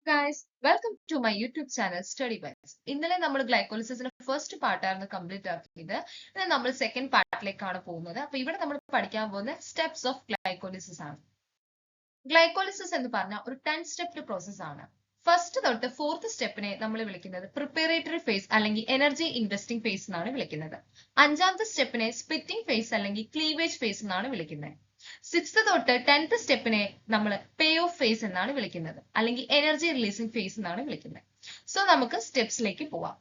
Guys, welcome to my YouTube channel Study Bites. ഇന്നലെ നമ്മൾ ഗ്ലൈക്കോളിസിസിന്റെ first പാർട്ടായിരുന്നു complete ആക്കിയത്. ഇന്ന് നമ്മൾ സെക്കൻഡ് പാർട്ടിലേക്കാണ് പോകുന്നത്. അപ്പൊ ഇവിടെ നമ്മൾ പഠിക്കാൻ പോകുന്ന സ്റ്റെപ്സ് ഓഫ് ഗ്ലൈക്കോളിസിസ് ആണ്. ഗ്ലൈക്കോളിസിസ് എന്ന് പറഞ്ഞാൽ ഒരു 10 സ്റ്റെപ്പ് പ്രോസസ് ആണ്. ഫസ്റ്റ് തൊട്ട് ഫോർത്ത് സ്റ്റെപ്പിനെ നമ്മൾ വിളിക്കുന്നത് പ്രിപ്പറേറ്ററി ഫേസ് അല്ലെങ്കിൽ എനർജി ഇൻവെസ്റ്റിംഗ് ഫേസ് എന്നാണ് വിളിക്കുന്നത്. അഞ്ചാമത്തെ സ്റ്റെപ്പിനെ സ്പ്ലിറ്റിംഗ് ഫേസ് അല്ലെങ്കിൽ ക്ലീവേജ് ഫേസ് എന്നാണ് വിളിക്കുന്നത്. സിക്സ്ത് തൊട്ട് 10th സ്റ്റെപ്പിനെ നമ്മൾ പേ ഓഫ് ഫേസ് എന്നാണ് വിളിക്കുന്നത്, അല്ലെങ്കിൽ എനർജി റിലീസിംഗ് ഫേസ് എന്നാണ് വിളിക്കുന്നത്. സോ നമുക്ക് സ്റ്റെപ്സിലേക്ക് പോവാം.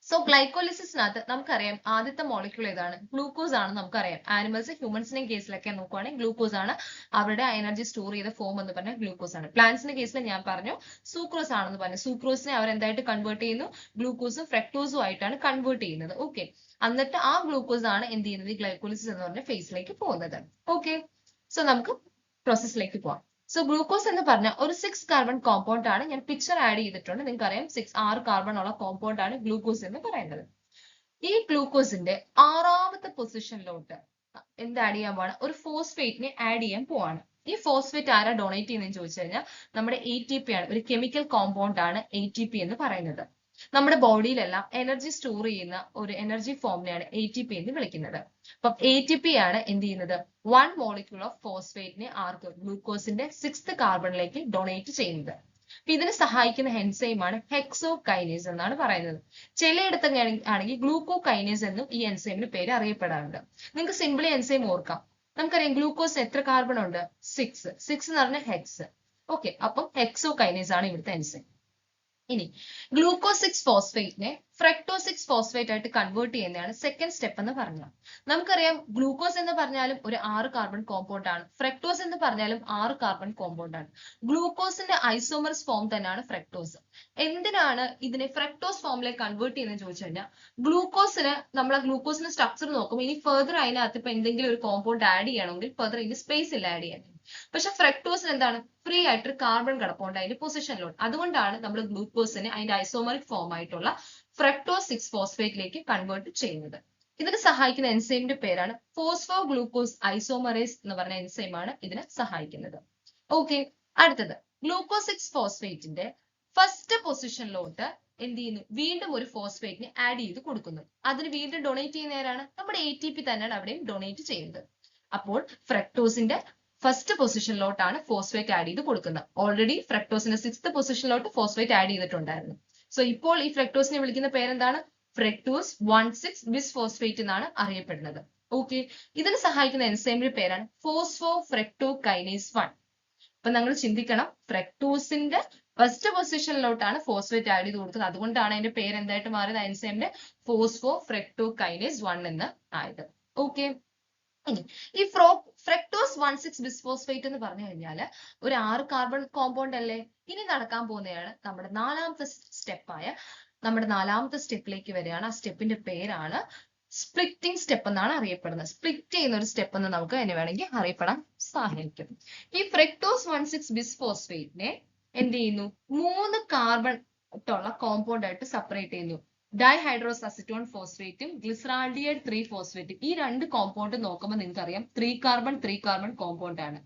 സോ ഗ്ലൈക്കോളിസിസിനകത്ത് നമുക്കറിയാം ആദ്യത്തെ മോളിക്യൂൾ ഏതാണ്? ഗ്ലൂക്കോസ് ആണ്. നമുക്കറിയാം ആനിമൽസ് ഹ്യൂമൻസിന്റെ കേസിലൊക്കെ നോക്കുവാണെങ്കിൽ ഗ്ലൂക്കോസ് ആണ് അവരുടെ എനർജി സ്റ്റോർ ചെയ്ത ഫോം എന്ന് പറഞ്ഞാൽ ഗ്ലൂക്കോസ് ആണ്. പ്ലാന്റ്സിന്റെ കേസിൽ ഞാൻ പറഞ്ഞു സൂക്രോസ് ആണെന്ന് പറഞ്ഞു. സൂക്രോസിനെ അവർ എന്തായിട്ട് കൺവേർട്ട് ചെയ്യുന്നു? ഗ്ലൂക്കോസും ഫ്രക്ടോസും ആയിട്ടാണ് കൺവേർട്ട് ചെയ്യുന്നത്. ഓക്കെ, എന്നിട്ട് ആ ഗ്ലൂക്കോസ് ആണ് എന്ത് ചെയ്യുന്നത്? ഈ ഗ്ലൈക്കോളിസിസ് എന്ന് പറഞ്ഞ ഫേസിലേക്ക് പോകുന്നത്. ഓക്കെ, സോ നമുക്ക് പ്രോസസ്സിലേക്ക് പോവാം. സോ ഗ്ലൂക്കോസ് എന്ന് പറഞ്ഞാൽ ഒരു 6 കാർബൺ കോമ്പൗണ്ട് ആണ്. ഞാൻ പിക്ചർ ആഡ് ചെയ്തിട്ടുണ്ട്. നിങ്ങൾക്ക് അറിയാം 6 കാർബൺ ഉള്ള കോമ്പൗണ്ട് ആണ് ഗ്ലൂക്കോസ് എന്ന് പറയുന്നത്. ഈ ഗ്ലൂക്കോസിന്റെ 6ാമത്തെ പൊസിഷനിലോട്ട് എന്ത് ആഡ് ചെയ്യാൻ പോവാണ്? ഒരു ഫോസ്ഫേറ്റിനെ ആഡ് ചെയ്യാൻ പോവാണ്. ഈ ഫോസ്ഫേറ്റ് ആരാ ഡൊണേറ്റ് ചെയ്യുന്നതെന്ന് ചോദിച്ചു കഴിഞ്ഞാൽ നമ്മുടെ ATP ആണ്. ഒരു കെമിക്കൽ കോമ്പൗണ്ട് ആണ് ATP എന്ന് പറയുന്നത്. നമ്മുടെ ബോഡിയിലെല്ലാം എനർജി സ്റ്റോർ ചെയ്യുന്ന ഒരു എനർജി ഫോമിനെയാണ് ATP എന്ന് വിളിക്കുന്നത്. അപ്പം ATP ആണ് എന്ത് ചെയ്യുന്നത്? 1 മോളിക്യൂൾ ഓഫ് ഫോസ്ഫേറ്റിനെ ആർക്ക്? ഗ്ലൂക്കോസിന്റെ 6th കാർബണിലേക്ക് ഡൊണേറ്റ് ചെയ്യുന്നത്. ഇതിനെ സഹായിക്കുന്ന എൻസൈമാണ് ഹെക്സോകൈനേസ് എന്നാണ് പറയുന്നത്. ചിലയിടത്ത് ആണെങ്കിൽ ഗ്ലൂക്കോകൈനേസ് എന്നും ഈ എൻസൈമിന് പേര് അറിയപ്പെടാറുണ്ട്. നിങ്ങൾക്ക് സിംപിളി എൻസൈം ഓർക്കാം. നമുക്കറിയാം ഗ്ലൂക്കോസ് എത്ര കാർബൺ ഉണ്ട്? 6 എന്ന് പറഞ്ഞ ഹെക്സ്. ഓക്കെ, അപ്പം ഹെക്സോകൈനേസ് ആണ് ഇവിടുത്തെ എൻസൈം. ഇനി ഗ്ലൂക്കോസ് 6 ഫോസ്ഫേറ്റിനെ ഫ്രക്ടോസ് 6 ഫോസ്ഫേറ്റ് ആയിട്ട് കൺവേർട്ട് ചെയ്യുന്നതാണ് സെക്കൻഡ് സ്റ്റെപ്പ് എന്ന് പറഞ്ഞാൽ. നമുക്കറിയാം ഗ്ലൂക്കോസ് എന്ന് പറഞ്ഞാലും ഒരു 6 കാർബൺ കോമ്പൗണ്ട് ആണ്. ഫ്രക്ടോസ് എന്ന് പറഞ്ഞാലും 6 കാർബൺ കോമ്പൗണ്ട് ആണ്. ഗ്ലൂക്കോസിന്റെ ഐസോമർസ് ഫോം തന്നെയാണ് ഫ്രക്ടോസ്. എന്തിനാണ് ഇതിനെ ഫ്രക്ടോസ് ഫോമിലേക്ക് കൺവേർട്ട് ചെയ്യുന്നത് ചോദിച്ചു കഴിഞ്ഞാൽ ഗ്ലൂക്കോസിന് നമ്മളെ ഗ്ലൂക്കോസിന്റെ സ്ട്രക്ചർ നോക്കുമ്പോൾ ഇനി ഫെർദർ അതിനകത്ത് ഇപ്പൊ എന്തെങ്കിലും ഒരു കോമ്പൗണ്ട് ആഡ് ചെയ്യണമെങ്കിൽ ഫെർദർ ഇതിന് സ്പേസ് ഇല്ല ആഡ് ചെയ്യാൻ. പക്ഷെ ഫ്രക്ടോസിന് എന്താണ്? ഫ്രീ ആയിട്ട് കാർബൺ കിടപ്പുണ്ട് അതിന്റെ പൊസിഷനിലോട്ട്. അതുകൊണ്ടാണ് നമ്മൾ ഗ്ലൂക്കോസിനെ അതിന്റെ ഐസോമറിക് ഫോം ആയിട്ടുള്ള ഫ്രക്ടോസ് 6 ഫോസ്ഫേറ്റിലേക്ക് കൺവേർട്ട് ചെയ്യുന്നത്. ഇതിന് സഹായിക്കുന്ന എൻസൈമിന്റെ പേരാണ് ഫോസ്ഫോ ഗ്ലൂക്കോസ് ഐസോമറേസ് എന്ന് പറഞ്ഞ എൻസൈമാണ് ഇതിനെ സഹായിക്കുന്നത്. ഓക്കെ, അടുത്തത് ഗ്ലൂക്കോസ് 6 ഫോസ്ഫേറ്റിന്റെ ഫസ്റ്റ് പൊസിഷനിലോട്ട് എന്ത് ചെയ്യുന്നു? വീണ്ടും ഒരു ഫോസ്ഫേറ്റിനെ ആഡ് ചെയ്ത് കൊടുക്കുന്നു. അതിന് വീണ്ടും ഡൊണേറ്റ് ചെയ്യുന്നവരാണ് നമ്മുടെ ATP തന്നെയാണ് അവിടെയും ഡൊണേറ്റ് ചെയ്യുന്നത്. അപ്പോൾ ഫ്രക്ടോസിന്റെ ഫസ്റ്റ് പൊസിഷനിലോട്ടാണ് ഫോസ്ഫേറ്റ് ആഡ് ചെയ്ത് കൊടുക്കുന്നത്. ഓൾറെഡി ഫ്രക്ടോസിന്റെ 6th പൊസിഷനിലോട്ട് ഫോസ്ഫേറ്റ് ആഡ് ചെയ്തിട്ടുണ്ടായിരുന്നു. സോ ഇപ്പോൾ ഈ ഫ്രക്ടോസിനെ വിളിക്കുന്ന പേരെന്താണ്? ഫ്രക്ടോസ് 1,6 ബിസ്ഫോസ്ഫേറ്റ് എന്നാണ് അറിയപ്പെടുന്നത്. ഓക്കെ, ഇതിന് സഹായിക്കുന്ന എൻസൈമിന്റെ പേരാണ് ഫോസ്ഫോ ഫ്രക്ടോകൈനേസ് 1. അപ്പൊ നിങ്ങൾ ചിന്തിക്കണം, ഫ്രക്ടോസിന്റെ ഫസ്റ്റ് പൊസിഷനിലോട്ടാണ് ഫോസ്ഫേറ്റ് ആഡ് ചെയ്ത് കൊടുക്കുന്നത്. അതുകൊണ്ടാണ് അതിന്റെ പേര് എന്തായിട്ട് മാറിയത്? എൻസൈമിന്റെ ഫോസ്ഫോ ഫ്രക്ടോകൈനേസ് 1 എന്ന് ആയത്. ഓക്കെ, ഈ ഫ്രക്ടോസ് 1,6 ബിസ്ഫോസ്ഫേറ്റ് എന്ന് പറഞ്ഞു കഴിഞ്ഞാല് ഒരു 6 കാർബൺ കോമ്പൗണ്ട് അല്ലേ? ഇനി നടക്കാൻ പോകുന്നതാണ് നമ്മുടെ 4ാമത്തെ സ്റ്റെപ്പായ നമ്മുടെ 4ാമത്തെ സ്റ്റെപ്പിലേക്ക് വരികയാണ്. ആ സ്റ്റെപ്പിന്റെ പേരാണ് സ്പ്ലിറ്റിംഗ് സ്റ്റെപ്പ് എന്നാണ് അറിയപ്പെടുന്നത്. സ്പ്ലിറ്റ് ചെയ്യുന്ന ഒരു സ്റ്റെപ്പ് എന്ന് നമുക്ക് അതിനെ വേണമെങ്കിൽ അറിയപ്പെടാൻ സാധിക്കും. ഈ ഫ്രക്ടോസ് 1,6 ബിസ്ഫോസ്ഫേറ്റിനെ എന്ത് ചെയ്യുന്നു? 3 കാർബൺ ഉള്ള കോമ്പൗണ്ട് ആയിട്ട് സെപ്പറേറ്റ് ചെയ്യുന്നു. ഡൈഹൈഡ്രോസ് അസിറ്റോൺ ഫോസ്ഫേറ്റും ഗ്ലിസറാൾഡിയൈഡ് 3 ഫോസ്ഫേറ്റും. ഈ രണ്ട് കോമ്പൗണ്ട് നോക്കുമ്പോൾ നിങ്ങൾക്ക് അറിയാം 3 കാർബൺ കോമ്പൗണ്ട് ആണ്.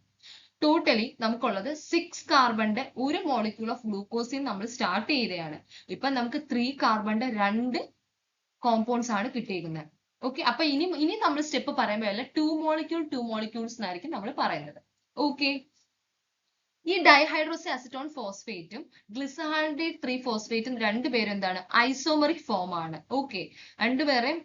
ടോട്ടലി നമുക്കുള്ളത് 6 കാർബണിന്റെ ഒരു മോളിക്യൂൾ ഓഫ് ഗ്ലൂക്കോസിൻ നമ്മൾ സ്റ്റാർട്ട് ചെയ്തതാണ്. ഇപ്പൊ നമുക്ക് 3 കാർബണിന്റെ 2 കോമ്പൗണ്ട്സ് ആണ് കിട്ടിയിരിക്കുന്നത്. ഓക്കെ, അപ്പൊ ഇനി നമ്മൾ സ്റ്റെപ്പ് പറയുമ്പോൾ അല്ല 2 മോളിക്യൂൾസ് എന്നായിരിക്കും നമ്മൾ പറയുന്നത്. ഓക്കെ, ഈ ഡൈഹൈഡ്രോസി അസിറ്റോൺ ഫോസ്ഫേറ്റും ഗ്ലിസറാൾഡിയൈഡ് 3 ഫോസ്ഫേറ്റും രണ്ടുപേരും എന്താണ്? ഐസോമറിക് ഫോം ആണ്. ഓക്കെ, രണ്ടുപേരും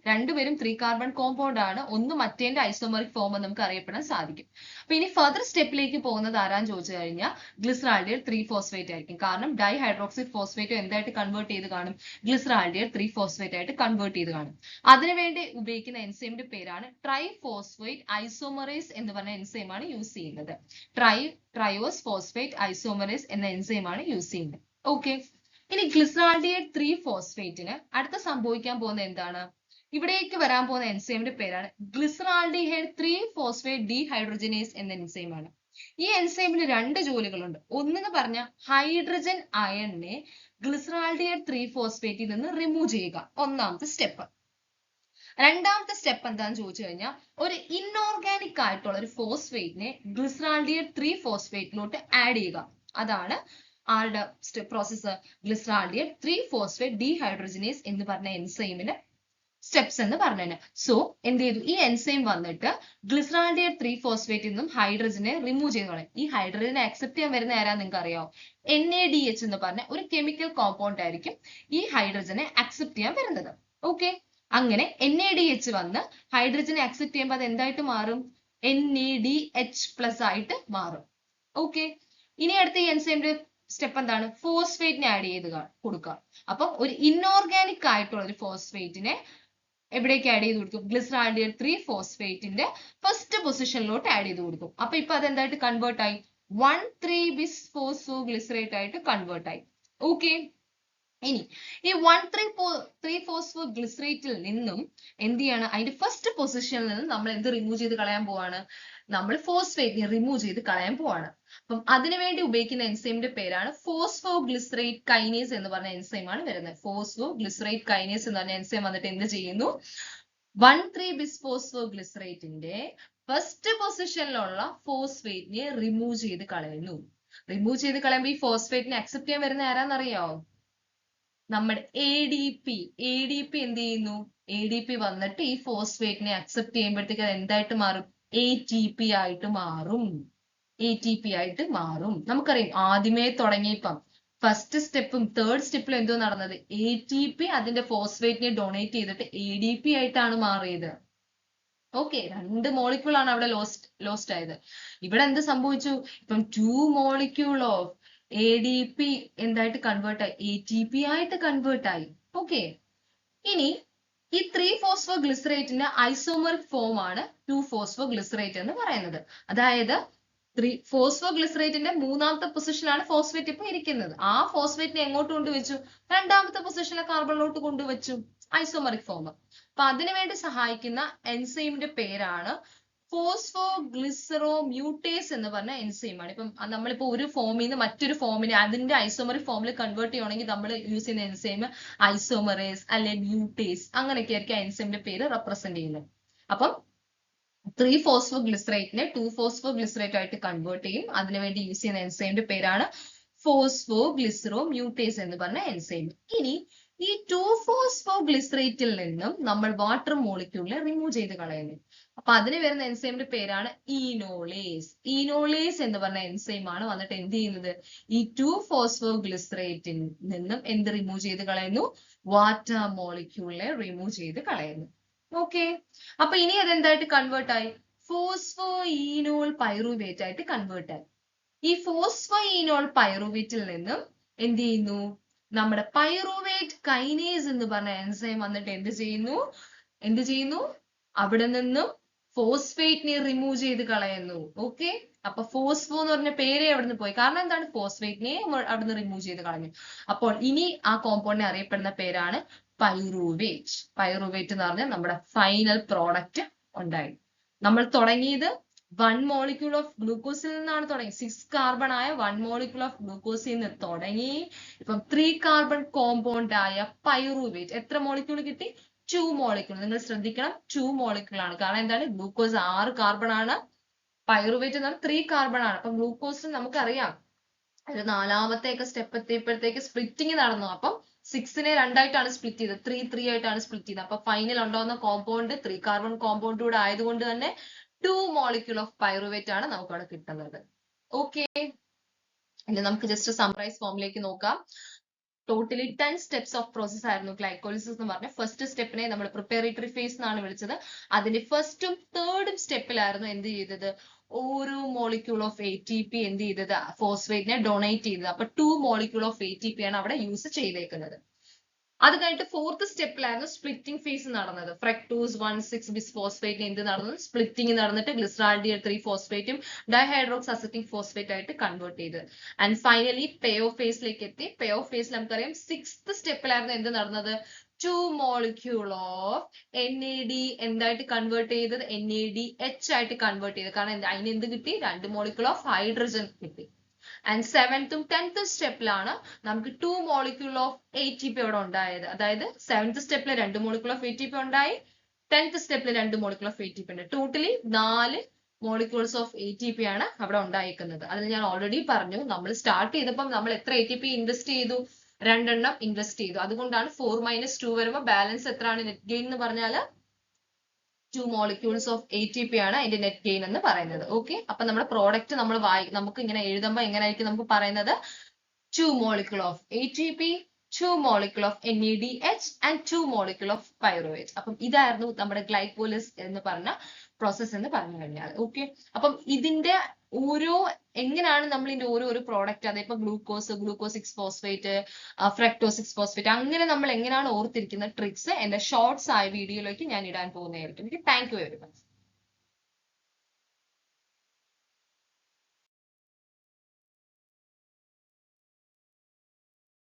3 കാർബൺ കോമ്പൗണ്ട് ആണ്. ഒന്ന് മറ്റേന്റെ ഐസോമറിക് ഫോം എന്ന് നമുക്ക് അറിയപ്പെടാൻ സാധിക്കും. അപ്പൊ ഇനി ഫർദർ സ്റ്റെപ്പിലേക്ക് പോകുന്നത് ആരാന്ന് ചോദിച്ചു കഴിഞ്ഞാൽ ഗ്ലിസറാൾഡിയൈഡ് 3 ഫോസ്ഫേറ്റ് ആയിരിക്കും. കാരണം ഡൈഹൈഡ്രോക്സി ഫോസ്ഫേറ്റ് എന്തായിട്ട് കൺവേർട്ട് ചെയ്ത് കാണും? ഗ്ലിസറാൾഡിയൈഡ് 3 ഫോസ്ഫേറ്റ് ആയിട്ട് കൺവേർട്ട് ചെയ്ത് കാണും. അതിനുവേണ്ടി ഉപയോഗിക്കുന്ന എൻസൈമിന്റെ പേരാണ് ട്രൈഫോസ്ഫേറ്റ് ഐസോമറേസ് എന്ന് പറഞ്ഞ എൻസൈമാണ് യൂസ് ചെയ്യുന്നത്. ട്രയോസ് ഫോസ്ഫേറ്റ് ഐസോമറേസ് എന്ന എൻസൈമാണ് യൂസ് ചെയ്യുന്നത്. ഓക്കെ, ഇനി ഗ്ലിസറാൾഡിയൈഡ് 3 ഫോസ്ഫേറ്റിന് അടുത്ത സംഭവിക്കാൻ പോകുന്ന എന്താണ്? ഇവിടേക്ക് വരാൻ പോകുന്ന എൻസൈമിന്റെ പേരാണ് ഗ്ലിസറാൾഡിഹൈഡ് 3 ഫോസ്ഫേറ്റ് ഡീഹൈഡ്രോജനേസ് എന്ന എൻസൈമാണ്. ഈ എൻസൈമിന് 2 ജോലികളുണ്ട്. ഒന്നെന്ന് പറഞ്ഞ ഹൈഡ്രജൻ അയണിനെ ഗ്ലിസറാൾഡിഹൈഡ് 3 ഫോസ്ഫേറ്റിൽ നിന്ന് റിമൂവ് ചെയ്യുക, ഒന്നാമത്തെ സ്റ്റെപ്പ്. രണ്ടാമത്തെ സ്റ്റെപ്പ് എന്താന്ന് ചോദിച്ചു കഴിഞ്ഞാൽ ഒരു ഇൻഓർഗാനിക് ആയിട്ടുള്ള ഒരു ഫോസ്ഫേറ്റിനെ ഗ്ലിസറാൾഡിഹൈഡ് 3 ഫോസ്ഫേറ്റിലോട്ട് ആഡ് ചെയ്യുക. അതാണ് ആരുടെ പ്രോസസ്സ്? ഗ്ലിസറാൾഡിഹൈഡ് 3-phosphate dehydrogenase എന്ന് പറഞ്ഞ എൻസൈമിന് സ്റ്റെപ്സ് എന്ന് പറഞ്ഞു. സോ എന്ത് ചെയ്തു? ഈ എൻസൈം വന്നിട്ട് ഗ്ലിസറാൾഡിഹൈഡ് 3-phosphate നിന്നും ഹൈഡ്രജനെ റിമൂവ് ചെയ്ത് കളയും. ഈ ഹൈഡ്രജനെ അക്സെപ്റ്റ് ചെയ്യാൻ വരുന്ന ആരാ നിങ്ങൾക്ക് അറിയാമോ? NADH എന്ന് പറഞ്ഞ ഒരു കെമിക്കൽ കോമ്പൗണ്ട് ആയിരിക്കും ഈ ഹൈഡ്രജനെ അക്സെപ്റ്റ് ചെയ്യാൻ വരുന്നത്. ഓക്കെ, അങ്ങനെ NADH വന്ന് ഹൈഡ്രജനെ അക്സെപ്റ്റ് ചെയ്യുമ്പോൾ അത് എന്തായിട്ട് മാറും? NADH+ ആയിട്ട് മാറും. ഓക്കെ, ഇനി അടുത്ത ഈ എൻസൈമിന്റെ സ്റ്റെപ്പ് എന്താണ്? ഫോസ്ഫേറ്റിനെ ആഡ് ചെയ്ത് കൊടുക്കുക. അപ്പൊ ഒരു ഇൻഓർഗാനിക് ആയിട്ടുള്ള ഒരു ഫോസ്ഫേറ്റിനെ എവിടേക്ക് ആഡ് ചെയ്ത് കൊടുക്കും? ഗ്ലിസറാൾഡിഹൈഡ് 3-phosphate ഫസ്റ്റ് പൊസിഷനിലോട്ട് ആഡ് ചെയ്ത് കൊടുക്കും. അപ്പൊ ഇപ്പൊ അത് എന്തായിട്ട് കൺവേർട്ട് ആയി? 1,3-bis-phosphoglycerate ആയിട്ട് കൺവേർട്ട് ആയി. ഓക്കെ, ഇനി ഈ 1,3-phosphoglycerateൽ നിന്നും എന്ത് ചെയ്യാണ്? അതിന്റെ ഫസ്റ്റ് പൊസിഷനിൽ നിന്ന് നമ്മൾ എന്ത് റിമൂവ് ചെയ്ത് കളയാൻ പോവാണ്? നമ്മൾ ഫോസ്ഫേറ്റിനെ റിമൂവ് ചെയ്ത് കളയാൻ പോവാണ്. അപ്പം അതിനുവേണ്ടി ഉപയോഗിക്കുന്ന എൻസൈമിന്റെ പേരാണ് ഫോസ്ഫോഗ്ലിസറേറ്റ് കൈനേസ് എന്ന് പറഞ്ഞ എൻസൈമാണ് വരുന്നത്. ഫോസ്ഫോഗ്ലിസറേറ്റ് കൈനേസ് എന്ന് പറഞ്ഞ എൻസൈം വന്നിട്ട് എന്ത് ചെയ്യുന്നു? 1,3-bis-phosphoglycerateന്റെ ഫസ്റ്റ് പൊസിഷനിലുള്ള ഫോസ്ഫേറ്റിനെ റിമൂവ് ചെയ്ത് കളയുന്നു. റിമൂവ് ചെയ്ത് കളയുമ്പോൾ ഈ ഫോസ്ഫേറ്റിനെ അക്സെപ്റ്റ് ചെയ്യാൻ വരുന്ന ആരാന്നറിയാവോ? നമ്മുടെ ADP എന്ത് ചെയ്യുന്നു? ADP വന്നിട്ട് ഈ ഫോസ്ഫേറ്റിനെ അക്സെപ്റ്റ് ചെയ്യുമ്പോഴത്തേക്ക് അത് എന്തായിട്ട് മാറും? ATP ആയിട്ട് മാറും. ATP ആയിട്ട് മാറും. നമുക്കറിയാം ആദ്യമേ തുടങ്ങിയപ്പം ഫസ്റ്റ് സ്റ്റെപ്പും തേർഡ് സ്റ്റെപ്പിലും എന്തോ നടന്നത്? ATP അതിന്റെ ഫോസ്ഫേറ്റിനെ ഡൊണേറ്റ് ചെയ്തിട്ട് ADP ആയിട്ടാണ് മാറിയത്. ഓക്കെ, 2 മോളിക്യൂൾ ആണ് അവിടെ ലോസ്റ്റ് ആയത്. ഇവിടെ എന്ത് സംഭവിച്ചു? ഇപ്പം 2 molecule ഓഫ് ADP എന്തായിട്ട് കൺവേർട്ട് ആയി? ATP ആയിട്ട് കൺവേർട്ട് ആയി. ഓക്കെ, ഇനി ഈ 3-phosphoglycerateന്റെ ഐസോമറിക് ഫോം ആണ് 2-phosphoglycerate എന്ന് പറയുന്നത്. അതായത് 3-phosphoglycerateന്റെ മൂന്നാമത്തെ പൊസിഷനിലാണ് ഫോസ്ഫേറ്റ് ഇപ്പൊ ഇരിക്കുന്നത്. ആ ഫോസ്ഫേറ്റിനെ എങ്ങോട്ട് കൊണ്ടുവച്ചു? രണ്ടാമത്തെ പൊസിഷനിലെ കാർബണിലോട്ട് കൊണ്ടുവച്ചു, ഐസോമറിക് ഫോം. അപ്പൊ അതിനുവേണ്ടി സഹായിക്കുന്ന എൻസൈമിന്റെ പേരാണ് ഫോസ്ഫോഗ്ലിസറോമ്യൂട്ടേസ് എന്ന് പറഞ്ഞ എൻസൈമാണ്. ഇപ്പം നമ്മളിപ്പോ ഒരു ഫോമിൽ നിന്ന് മറ്റൊരു ഫോമിനെ അതിന്റെ ഐസോമറിക് ഫോമിൽ കൺവേർട്ട് ചെയ്യണമെങ്കിൽ നമ്മൾ യൂസ് ചെയ്യുന്ന എൻസൈം ഐസോമറേസ് അല്ലെ മ്യൂട്ടേസ്, അങ്ങനെയൊക്കെ ആയിരിക്കും ആ എൻസൈമിന്റെ പേര് റെപ്രസെന്റ് ചെയ്യുന്നത്. അപ്പം 3-phosphoglycerateനെ 2-phosphoglycerate ആയിട്ട് കൺവേർട്ട് ചെയ്യും. അതിനുവേണ്ടി യൂസ് ചെയ്യുന്ന എൻസൈമിന്റെ പേരാണ് ഫോസ്ഫോഗ്ലിസറോമ്യൂട്ടേസ് എന്ന് പറഞ്ഞ എൻസൈം. ഇനി ഈ 2-phosphoglycerateൽ നിന്നും നമ്മൾ വാട്ടർ മോളിക്യൂളിനെ റിമൂവ് ചെയ്ത് കളയുന്നു. അപ്പൊ അതിന് വരുന്ന എൻസൈമിന്റെ പേരാണ് ഈനോളേസ്. ഈനോളേസ് എന്ന് പറഞ്ഞ എൻസൈം ആണ് വന്നിട്ട് എന്ത് ചെയ്യുന്നത്? ഈ 2-phosphoglycerateൽ നിന്നും എന്ത് റിമൂവ് ചെയ്ത് കളയുന്നു? വാട്ടർ മോളിക്യൂളിനെ റിമൂവ് ചെയ്ത് കളയുന്നു. ഓക്കെ, അപ്പൊ ഇനി അതെന്തായിട്ട് കൺവേർട്ട് ആയി? ഫോസ്ഫോഈനോൾ പൈറുവേറ്റ് ആയിട്ട് കൺവേർട്ട് ആയി. ഈ ഫോസ്ഫോഈനോൾ പൈറുവേറ്റിൽ നിന്നും എന്ത് ചെയ്യുന്നു? നമ്മുടെ പൈറുവേറ്റ് കൈനേസ് എന്ന് പറഞ്ഞ എൻസൈം വന്നിട്ട് എന്ത് ചെയ്യുന്നു? അവിടെ നിന്നും ഫോസ്ഫേറ്റിനെ റിമൂവ് ചെയ്ത് കളയുന്നു. ഓക്കെ, അപ്പൊ ഫോസ്ഫോ എന്ന് പറഞ്ഞ പേരെ അവിടെ നിന്ന് പോയി. കാരണം എന്താണ്? ഫോസ്ഫേറ്റിനെ അവിടെ നിന്ന് റിമൂവ് ചെയ്ത് കളഞ്ഞു. അപ്പോൾ ഇനി ആ കോമ്പൗണ്ടിനെ അറിയപ്പെടുന്ന പേരാണ് പൈറുവേറ്റ്. പൈറുവേറ്റ് എന്ന് പറഞ്ഞാൽ നമ്മുടെ ഫൈനൽ പ്രോഡക്റ്റ് ഉണ്ടായി. നമ്മൾ തുടങ്ങിയത് 1 molecule ഓഫ് ഗ്ലൂക്കോസിൽ നിന്നാണ് തുടങ്ങി. 6 carbon ആയ 1 molecule ഓഫ് ഗ്ലൂക്കോസിൽ നിന്ന് തുടങ്ങി ഇപ്പം 3 carbon കോമ്പൗണ്ട് ആയ പൈറുവേറ്റ് എത്ര മോളിക്യൂൾ കിട്ടി? 2 molecule. നിങ്ങൾ ശ്രദ്ധിക്കണം, 2 molecule ആണ്. കാരണം എന്താണ്? ഗ്ലൂക്കോസ് 6 carbon ആണ്, പൈറുവേറ്റ് എന്ന് പറഞ്ഞാൽ 3 carbon ആണ്. അപ്പൊ ഗ്ലൂക്കോസ് നമുക്കറിയാം ഒരു 4ാമത്തെ സ്റ്റെപ്പ് എത്തിയപ്പോഴത്തേക്ക് സ്പ്ലിറ്റിങ് നടന്നു. അപ്പം 6നെ 2ആയിട്ടാണ് സ്പ്ലിറ്റ് ചെയ്തത്, 3 ആയിട്ടാണ് സ്പ്ലിറ്റ് ചെയ്തത്. അപ്പൊ ഫൈനൽ ഉണ്ടാവുന്ന കോമ്പൗണ്ട് 3 carbon കോമ്പൗണ്ട് കൂടെ ആയതുകൊണ്ട് തന്നെ 2 molecule ഓഫ് പൈറുവേറ്റ് ആണ് നമുക്ക് അവിടെ കിട്ടുന്നത്. ഓക്കെ, ഇനി നമുക്ക് ജസ്റ്റ് സമ്മറൈസ് ഫോമിലേക്ക് നോക്കാം. ടോട്ടലി 10 steps ഓഫ് പ്രോസസ് ആയിരുന്നു ഗ്ലൈക്കോളിസിസ് എന്ന് പറഞ്ഞ. ഫസ്റ്റ് സ്റ്റെപ്പിനെ നമ്മൾ പ്രിപ്പറേറ്ററി ഫേസ് എന്നാണ് വിളിച്ചത്. അതിന്റെ ഫസ്റ്റും തേർഡും സ്റ്റെപ്പിലായിരുന്നു എന്ത് ചെയ്തത്? ഓരോ മോളിക്യൂൾ ഓഫ് ATP എന്ത് ചെയ്തത്? ഫോസ്ഫേറ്റിനെ ഡൊണേറ്റ് ചെയ്തത്. അപ്പൊ 2 molecule ഓഫ് ATP ആണ് അവിടെ യൂസ് ചെയ്തേക്കുന്നത്. അത് കഴിഞ്ഞിട്ട് 4th സ്റ്റെപ്പിലായിരുന്നു സ്പ്ലിറ്റിംഗ് ഫേസ് നടന്നത്. ഫ്രക്ടോസ് 1,6-bis-phosphate എന്ത് നടന്നു? സ്പ്ലിറ്റിംഗ് നടന്നിട്ട് ഗ്ലിസറാൾഡിഹൈഡ് 3-phosphate ഡൈഹൈഡ്രോക്സ് അസറ്റിക് ഫോസ്ഫേറ്റ് ആയിട്ട് കൺവേർട്ട് ചെയ്ത്. ആൻഡ് ഫൈനലി പേ ഓഫ് ഫേസിലേക്ക് എത്തി. പേ ഓഫ് ഫേസിൽ നമുക്കറിയാം 6th സ്റ്റെപ്പിലായിരുന്നു എന്ത് നടന്നത്? 2 molecule ഓഫ് NAD എന്തായിട്ട് കൺവേർട്ട് ചെയ്തത്? NADH ആയിട്ട് കൺവേർട്ട് ചെയ്തത്. കാരണം അതിന് എന്ത് കിട്ടി? 2 molecule ഓഫ് ഹൈഡ്രജൻ കിട്ടി. ആൻഡ് 7th ഉം 10th സ്റ്റെപ്പിലാണ് നമുക്ക് 2 molecule ഓഫ് ATP അവിടെ ഉണ്ടായത്. അതായത് 7th സ്റ്റെപ്പിൽ 2 molecule ഓഫ് ATP ഉണ്ടായി, 10th സ്റ്റെപ്പിൽ 2 molecule ഓഫ് ATP ഉണ്ട്. ടോട്ടലി 4 മോളിക്യൂൾസ് ഓഫ് ATP ആണ് അവിടെ ഉണ്ടായിരിക്കുന്നത്. അതിൽ ഞാൻ ഓൾറെഡി പറഞ്ഞു, നമ്മൾ സ്റ്റാർട്ട് ചെയ്തപ്പം നമ്മൾ എത്ര ATP ഇൻവെസ്റ്റ് ചെയ്തു? 2 എണ്ണം ഇൻവെസ്റ്റ് ചെയ്തു. അതുകൊണ്ടാണ് 4 - 2 വരുമ്പോൾ ബാലൻസ് എത്രയാണ് നെറ്റ് ഗെയിൻ എന്ന് പറഞ്ഞാൽ 2 molecules of ATP ആണ് അതിന്റെ നെറ്റ് ഗെയിൻ എന്ന് പറയുന്നത്. ഓക്കെ, അപ്പൊ നമ്മുടെ പ്രോഡക്റ്റ് നമ്മൾ നമുക്ക് ഇങ്ങനെ എഴുതുമ്പോൾ എങ്ങനെയായിരിക്കും നമുക്ക് പറയുന്നത്? 2 molecule of ATP, 2 molecule of NADH and 2 molecule of pyruVate. അപ്പം ഇതായിരുന്നു നമ്മുടെ ഗ്ലൈക്കോലിസ് എന്ന് പറഞ്ഞ പ്രോസസ് എന്ന് പറഞ്ഞു കഴിഞ്ഞാൽ. ഓക്കെ, അപ്പം ഇതിന്റെ എങ്ങനെയാണ് നമ്മൾ ഇതിന്റെ ഓരോ പ്രോഡക്റ്റ്, അതിപ്പോ ഗ്ലൂക്കോസ് 6-phosphate, ഫ്രക്ടോസ് 6-phosphate, അങ്ങനെ നമ്മൾ എങ്ങനെയാണ് ഓർത്തിരിക്കുന്ന ട്രിക്സ് എന്റെ ഷോർട്സ് ആയ വീഡിയോയിലേക്ക് ഞാൻ ഇടാൻ പോകുന്നതായിരിക്കും. Thank you very much.